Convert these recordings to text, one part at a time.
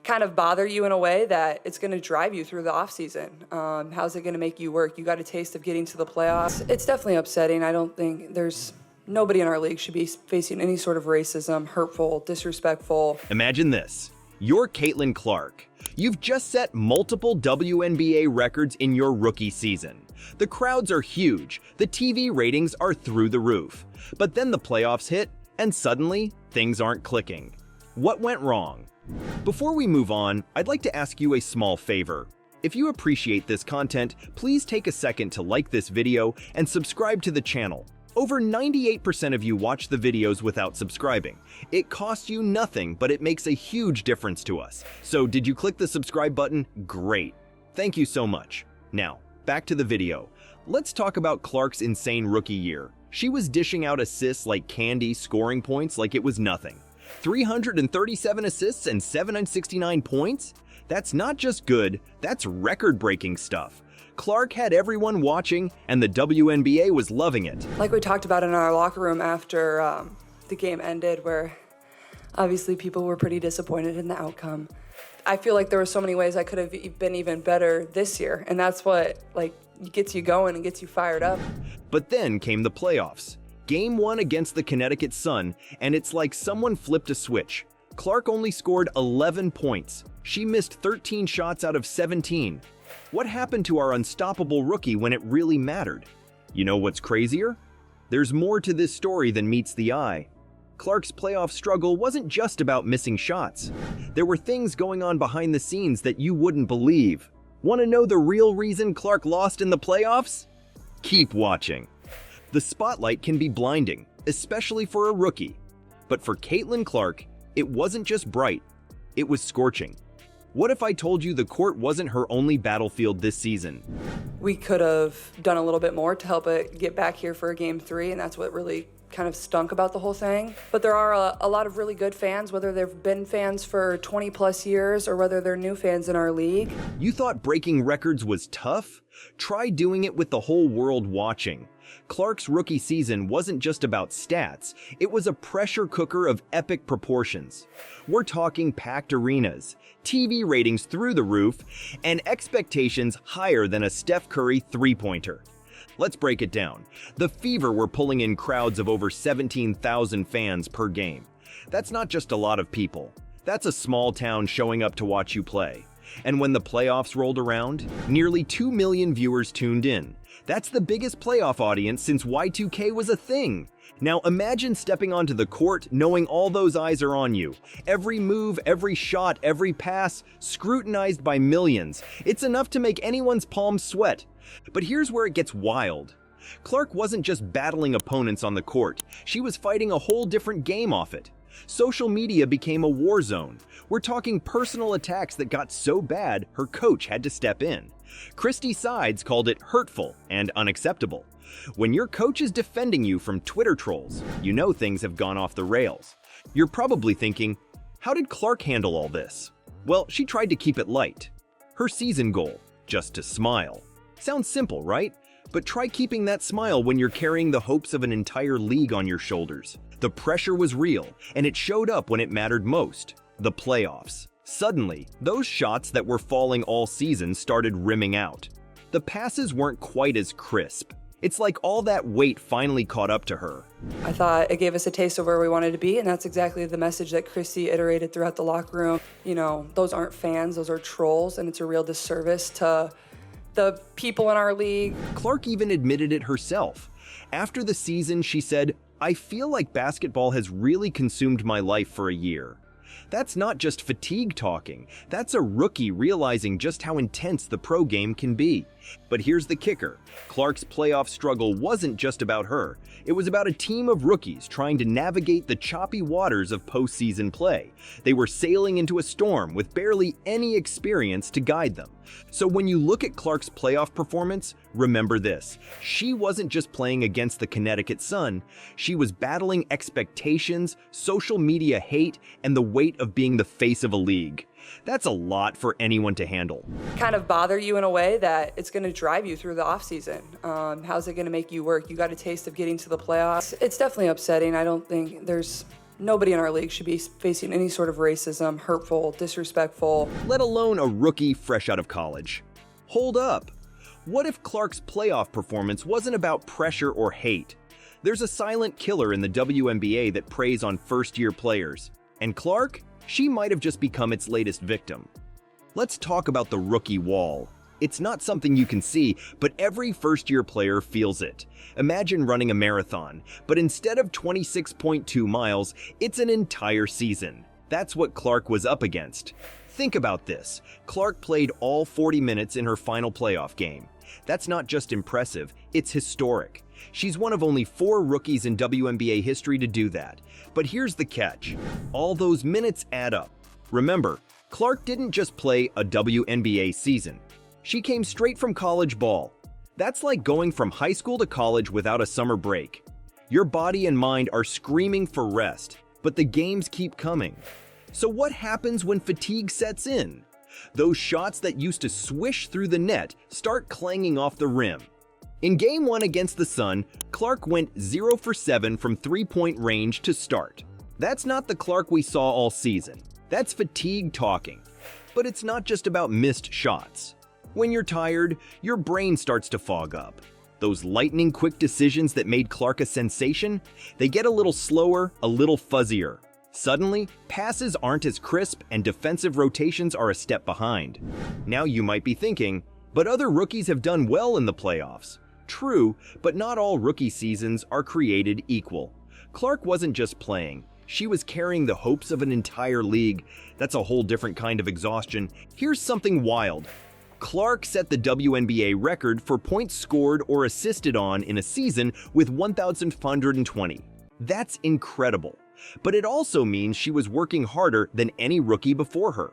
kind of bother you in a way that it's going to drive you through the offseason. How's it going to make you work? You got a taste of getting to the playoffs. It's definitely upsetting. I don't think nobody in our league should be facing any sort of racism, hurtful, disrespectful. Imagine this. You're CaitlincLlark. You've just set multiple WNBA records in your rookie season. The crowds are huge, the TV ratings are through the roof. But then the playoffs hit, and suddenly, things aren't clicking. What went wrong? Before we move on, I'd like to ask you a small favor. If you appreciate this content, please take a second to like this video and subscribe to the channel. Over 98% of you watch the videos without subscribing. It costs you nothing, but it makes a huge difference to us. So did you click the subscribe button? Great. Thank you so much. Now, back to the video. Let's talk about Clark's insane rookie year. She was dishing out assists like candy, scoring points like it was nothing. 337 assists and 769 points? That's not just good, that's record-breaking stuff. Clark had everyone watching, and the WNBA was loving it. Like we talked about in our locker room after the game ended, where obviously people were pretty disappointed in the outcome. I feel like there were so many ways I could have been even better this year, and that's what gets you going and gets you fired up. But then came the playoffs. Game 1 against the Connecticut Sun, and it's like someone flipped a switch. Clark only scored 11 points. She missed 13 shots out of 17. What happened to our unstoppable rookie when it really mattered? You know what's crazier? There's more to this story than meets the eye. Clark's playoff struggle wasn't just about missing shots. There were things going on behind the scenes that you wouldn't believe. Want to know the real reason Clark lost in the playoffs? Keep watching. The spotlight can be blinding, especially for a rookie. But for CaitlincLlark, it wasn't just bright, it was scorching. What if I told you the court wasn't her only battlefield this season? We could have done a little bit more to help it get back here for Game 3, and that's what really kind of stunk about the whole thing. But there are a lot of really good fans, whether they've been fans for 20 plus years or whether they're new fans in our league. You thought breaking records was tough? Try doing it with the whole world watching. Clark's rookie season wasn't just about stats, it was a pressure cooker of epic proportions. We're talking packed arenas, TV ratings through the roof, and expectations higher than a Steph Curry three-pointer. Let's break it down. The Fever were pulling in crowds of over 17,000 fans per game. That's not just a lot of people. That's a small town showing up to watch you play. And when the playoffs rolled around, nearly 2 million viewers tuned in. That's the biggest playoff audience since Y2K was a thing. Now imagine stepping onto the court knowing all those eyes are on you. Every move, every shot, every pass, scrutinized by millions. It's enough to make anyone's palms sweat. But here's where it gets wild. Clark wasn't just battling opponents on the court, she was fighting a whole different game off it. Social media became a war zone. We're talking personal attacks that got so bad her coach had to step in. Christy Sides called it hurtful and unacceptable. When your coach is defending you from Twitter trolls, you know things have gone off the rails. You're probably thinking, how did Clark handle all this? Well, she tried to keep it light. Her season goal, just to smile. Sounds simple, right? But try keeping that smile when you're carrying the hopes of an entire league on your shoulders. The pressure was real, and it showed up when it mattered most, the playoffs. Suddenly, those shots that were falling all season started rimming out. The passes weren't quite as crisp. It's like all that weight finally caught up to her. I thought it gave us a taste of where we wanted to be, and that's exactly the message that Christy iterated throughout the locker room. You know, those aren't fans, those are trolls, and it's a real disservice to the people in our league. Clark even admitted it herself. After the season, she said, "I feel like basketball has really consumed my life for a year." That's not just fatigue talking, that's a rookie realizing just how intense the pro game can be. But here's the kicker, Clark's playoff struggle wasn't just about her, it was about a team of rookies trying to navigate the choppy waters of postseason play. They were sailing into a storm with barely any experience to guide them. So when you look at Clark's playoff performance, remember this, she wasn't just playing against the Connecticut Sun, she was battling expectations, social media hate, and the weight of being the face of a league. That's a lot for anyone to handle. Kind of bother you in a way that it's going to drive you through the offseason. How's it going to make you work? You got a taste of getting to the playoffs. It's definitely upsetting. I don't think Nobody in our league should be facing any sort of racism, hurtful, disrespectful. Let alone a rookie fresh out of college. Hold up. What if Clark's playoff performance wasn't about pressure or hate? There's a silent killer in the WNBA that preys on first-year players. And Clark? She might have just become its latest victim. Let's talk about the rookie wall. It's not something you can see, but every first-year player feels it. Imagine running a marathon, but instead of 26.2 miles, it's an entire season. That's what Clark was up against. Think about this. Clark played all 40 minutes in her final playoff game. That's not just impressive, it's historic. She's one of only 4 rookies in WNBA history to do that. But here's the catch. All those minutes add up. Remember, Clark didn't just play a WNBA season. She came straight from college ball. That's like going from high school to college without a summer break. Your body and mind are screaming for rest, but the games keep coming. So what happens when fatigue sets in? Those shots that used to swish through the net start clanging off the rim. In Game 1 against the Sun, Clark went 0 for 7 from three-point range to start. That's not the Clark we saw all season. That's fatigue talking. But it's not just about missed shots. When you're tired, your brain starts to fog up. Those lightning-quick decisions that made Clark a sensation, they get a little slower, a little fuzzier. Suddenly, passes aren't as crisp and defensive rotations are a step behind. Now you might be thinking, but other rookies have done well in the playoffs. True, but not all rookie seasons are created equal. Clark wasn't just playing. She was carrying the hopes of an entire league. That's a whole different kind of exhaustion. Here's something wild. Clark set the WNBA record for points scored or assisted on in a season with 1,520. That's incredible. But it also means she was working harder than any rookie before her.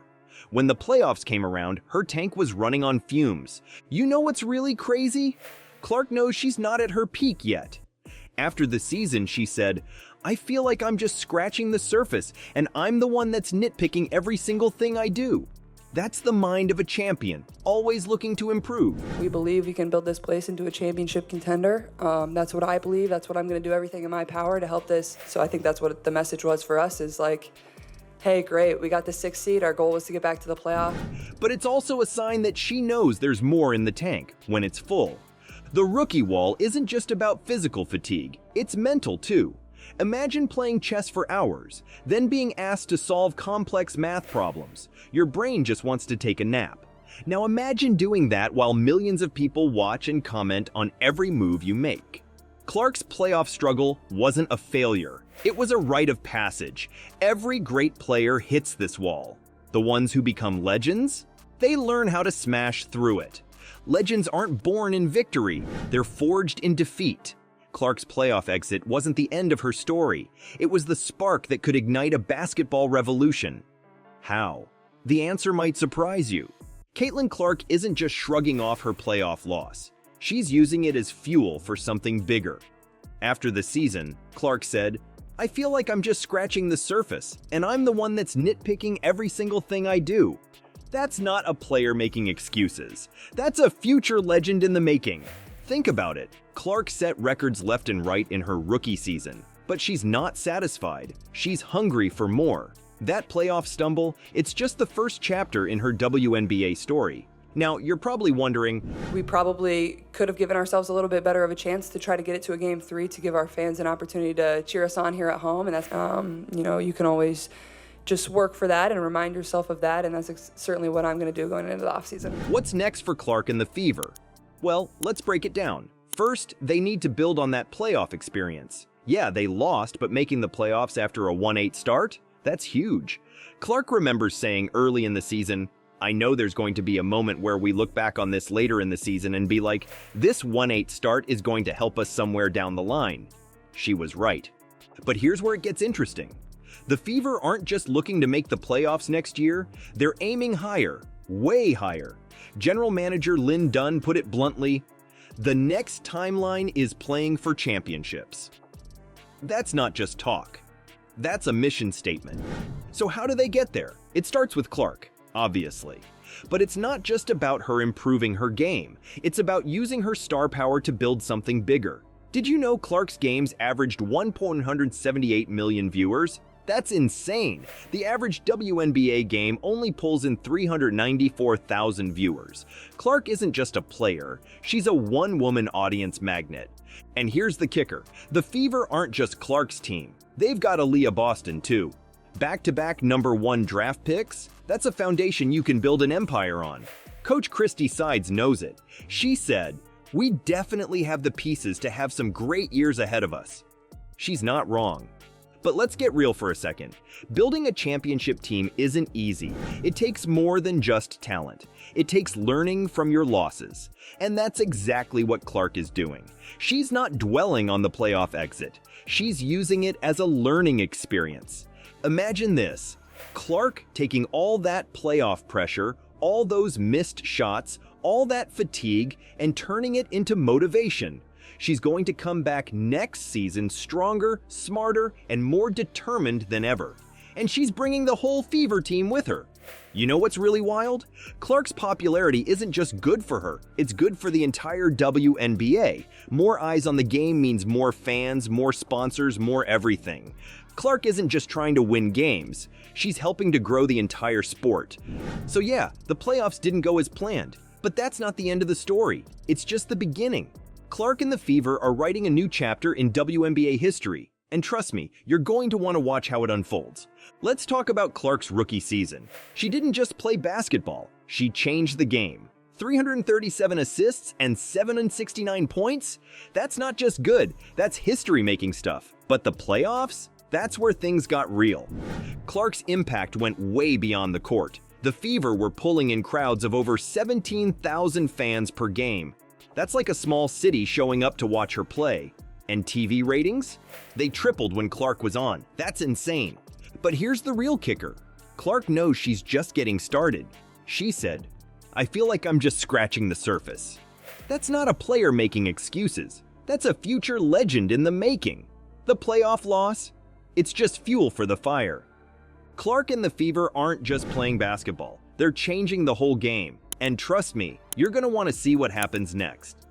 When the playoffs came around, her tank was running on fumes. You know what's really crazy? Clark knows she's not at her peak yet. After the season, she said, "I feel like I'm just scratching the surface, and I'm the one that's nitpicking every single thing I do." That's the mind of a champion, always looking to improve. We believe we can build this place into a championship contender. That's what I believe. That's what I'm going to do everything in my power to help this. So I think that's what the message was for us is like, hey, great, we got the 6th seed. Our goal was to get back to the playoff. But it's also a sign that she knows there's more in the tank when it's full. The rookie wall isn't just about physical fatigue, it's mental too. Imagine playing chess for hours, then being asked to solve complex math problems. Your brain just wants to take a nap. Now imagine doing that while millions of people watch and comment on every move you make. Clark's playoff struggle wasn't a failure. It was a rite of passage. Every great player hits this wall. The ones who become legends? They learn how to smash through it. Legends aren't born in victory, they're forged in defeat. Clark's playoff exit wasn't the end of her story. It was the spark that could ignite a basketball revolution. How? The answer might surprise you. Caitlin isn't just shrugging off her playoff loss. She's using it as fuel for something bigger. After the season, Clark said, "I feel like I'm just scratching the surface, and I'm the one that's nitpicking every single thing I do." That's not a player making excuses. That's a future legend in the making. Think about it. Clark set records left and right in her rookie season, but she's not satisfied. She's hungry for more. That playoff stumble, it's just the first chapter in her WNBA story. Now, you're probably wondering, We probably could have given ourselves a little bit better of a chance to try to get it to a Game 3 to give our fans an opportunity to cheer us on here at home. And that's, you can always just work for that and remind yourself of that. And that's certainly what I'm going to do going into the offseason. what's next for Clark and the Fever? Well, let's break it down. First, they need to build on that playoff experience. Yeah, they lost, but making the playoffs after a 1-8 start? That's huge. Clark remembers saying early in the season, "I know there's going to be a moment where we look back on this later in the season and be like, this 1-8 start is going to help us somewhere down the line." She was right. But here's where it gets interesting. The Fever aren't just looking to make the playoffs next year, they're aiming higher, way higher. General Manager Lynn Dunn put it bluntly, "The next timeline is playing for championships." That's not just talk. That's a mission statement. So how do they get there? It starts with Clark, obviously. But it's not just about her improving her game. It's about using her star power to build something bigger. Did you know Clark's games averaged 1.178 million viewers? That's insane. The average WNBA game only pulls in 394,000 viewers. Clark isn't just a player, she's a one-woman audience magnet. And here's the kicker. The Fever aren't just Clark's team. They've got Aaliyah Boston too. Back-to-back #1 draft picks? That's a foundation you can build an empire on. Coach Christy Sides knows it. She said, "We definitely have the pieces to have some great years ahead of us." She's not wrong. But let's get real for a second. Building a championship team isn't easy. It takes more than just talent. It takes learning from your losses. And that's exactly what Clark is doing. She's not dwelling on the playoff exit. She's using it as a learning experience. Imagine this. Clark taking all that playoff pressure, all those missed shots, all that fatigue, and turning it into motivation. She's going to come back next season stronger, smarter, and more determined than ever. And she's bringing the whole Fever team with her. You know what's really wild? Clark's popularity isn't just good for her, it's good for the entire WNBA. More eyes on the game means more fans, more sponsors, more everything. Clark isn't just trying to win games, she's helping to grow the entire sport. So yeah, the playoffs didn't go as planned, but that's not the end of the story. It's just the beginning. Clark and the Fever are writing a new chapter in WNBA history, and trust me, you're going to want to watch how it unfolds. Let's talk about Clark's rookie season. She didn't just play basketball, she changed the game. 337 assists and 769 points? That's not just good, that's history-making stuff. But the playoffs? That's where things got real. Clark's impact went way beyond the court. The Fever were pulling in crowds of over 17,000 fans per game. That's like a small city showing up to watch her play. And TV ratings? They tripled when Clark was on. That's insane. But here's the real kicker. Clark knows she's just getting started. She said, "I feel like I'm just scratching the surface." That's not a player making excuses. That's a future legend in the making. The playoff loss? It's just fuel for the fire. Clark and the Fever aren't just playing basketball. They're changing the whole game. And trust me, you're going to want to see what happens next.